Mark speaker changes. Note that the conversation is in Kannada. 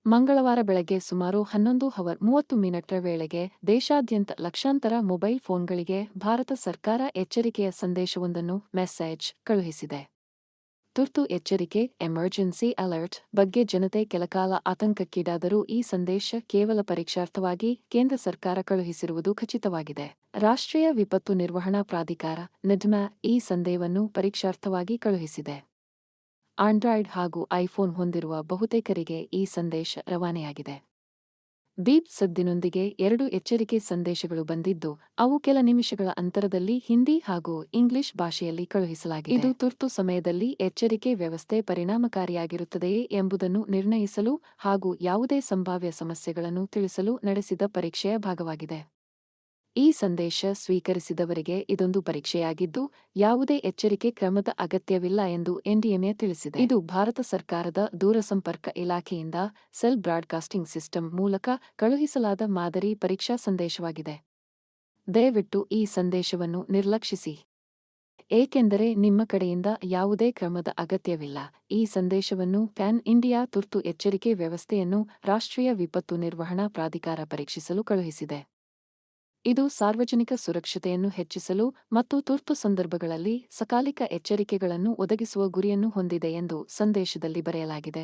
Speaker 1: ಮಂಗಳವಾರ ಬೆಳಗ್ಗೆ ಸುಮಾರು 11:30 ವೇಳೆಗೆ ದೇಶಾದ್ಯಂತ ಲಕ್ಷಾಂತರ ಮೊಬೈಲ್ ಫೋನ್ಗಳಿಗೆ ಭಾರತ ಸರ್ಕಾರ ಎಚ್ಚರಿಕೆಯ ಸಂದೇಶವೊಂದನ್ನು ಮೆಸೇಜ್ ಕಳುಹಿಸಿದೆ. ತುರ್ತು ಎಚ್ಚರಿಕೆ ಎಮರ್ಜೆನ್ಸಿ ಅಲರ್ಟ್ ಬಗ್ಗೆ ಜನತೆ ಕೆಲಕಾಲ ಆತಂಕಕ್ಕೀಡಾದರೂ ಈ ಸಂದೇಶ ಕೇವಲ ಪರೀಕ್ಷಾರ್ಥವಾಗಿ ಕೇಂದ್ರ ಸರ್ಕಾರ ಕಳುಹಿಸಿರುವುದು ಖಚಿತವಾಗಿದೆ. ರಾಷ್ಟ್ರೀಯ ವಿಪತ್ತು ನಿರ್ವಹಣಾ ಪ್ರಾಧಿಕಾರ ನಿಡ್ಮಾ ಈ ಸಂದೇಶವನ್ನು ಪರೀಕ್ಷಾರ್ಥವಾಗಿ ಕಳುಹಿಸಿದೆ. ಆಂಡ್ರಾಯ್ಡ್ ಹಾಗೂ ಐಫೋನ್ ಹೊಂದಿರುವ ಬಹುತೇಕರಿಗೆ ಈ ಸಂದೇಶ ರವಾನೆಯಾಗಿದೆ. ಬೀಪ್ ಸದ್ದಿನೊಂದಿಗೆ 2 ಎಚ್ಚರಿಕೆ ಸಂದೇಶಗಳು ಬಂದಿದ್ದು, ಅವು ಕೆಲ ನಿಮಿಷಗಳ ಅಂತರದಲ್ಲಿ ಹಿಂದಿ ಹಾಗೂ ಇಂಗ್ಲಿಷ್ ಭಾಷೆಯಲ್ಲಿ ಕಳುಹಿಸಲಾಗಿದೆ. ಇದು ತುರ್ತು ಸಮಯದಲ್ಲಿ ಎಚ್ಚರಿಕೆ ವ್ಯವಸ್ಥೆ ಪರಿಣಾಮಕಾರಿಯಾಗಿರುತ್ತದೆಯೇ ಎಂಬುದನ್ನು ನಿರ್ಣಯಿಸಲು ಹಾಗೂ ಯಾವುದೇ ಸಂಭಾವ್ಯ ಸಮಸ್ಯೆಗಳನ್ನು ತಿಳಿಸಲು ನಡೆಸಿದ ಪರೀಕ್ಷೆಯ ಭಾಗವಾಗಿದೆ. ಈ ಸಂದೇಶ ಸ್ವೀಕರಿಸಿದವರಿಗೆ ಇದೊಂದು ಪರೀಕ್ಷೆಯಾಗಿದ್ದು, ಯಾವುದೇ ಎಚ್ಚರಿಕೆ ಕ್ರಮದ ಅಗತ್ಯವಿಲ್ಲ ಎಂದು ಎನ್ಡಿಎಂಎ ತಿಳಿಸಿದೆ. ಇದು ಭಾರತ ಸರ್ಕಾರದ ದೂರಸಂಪರ್ಕ ಇಲಾಖೆಯಿಂದ ಸೆಲ್ ಬ್ರಾಡ್ಕಾಸ್ಟಿಂಗ್ ಸಿಸ್ಟಮ್ ಮೂಲಕ ಕಳುಹಿಸಲಾದ ಮಾದರಿ ಪರೀಕ್ಷಾ ಸಂದೇಶವಾಗಿದೆ. ದಯವಿಟ್ಟು ಈ ಸಂದೇಶವನ್ನು ನಿರ್ಲಕ್ಷಿಸಿ, ಏಕೆಂದರೆ ನಿಮ್ಮ ಕಡೆಯಿಂದ ಯಾವುದೇ ಕ್ರಮದ ಅಗತ್ಯವಿಲ್ಲ. ಈ ಸಂದೇಶವನ್ನು ಪ್ಯಾನ್ ಇಂಡಿಯಾ ತುರ್ತು ಎಚ್ಚರಿಕೆ ವ್ಯವಸ್ಥೆಯನ್ನು ರಾಷ್ಟ್ರೀಯ ವಿಪತ್ತು ನಿರ್ವಹಣಾ ಪ್ರಾಧಿಕಾರ ಪರೀಕ್ಷಿಸಲು ಕಳುಹಿಸಿದೆ. ಇದು ಸಾರ್ವಜನಿಕ ಸುರಕ್ಷತೆಯನ್ನು ಹೆಚ್ಚಿಸಲು ಮತ್ತು ತುರ್ತು ಸಂದರ್ಭಗಳಲ್ಲಿ ಸಕಾಲಿಕ ಎಚ್ಚರಿಕೆಗಳನ್ನು ಒದಗಿಸುವ ಗುರಿಯನ್ನು ಹೊಂದಿದೆ ಎಂದು ಸಂದೇಶದಲ್ಲಿ ಬರೆಯಲಾಗಿದೆ.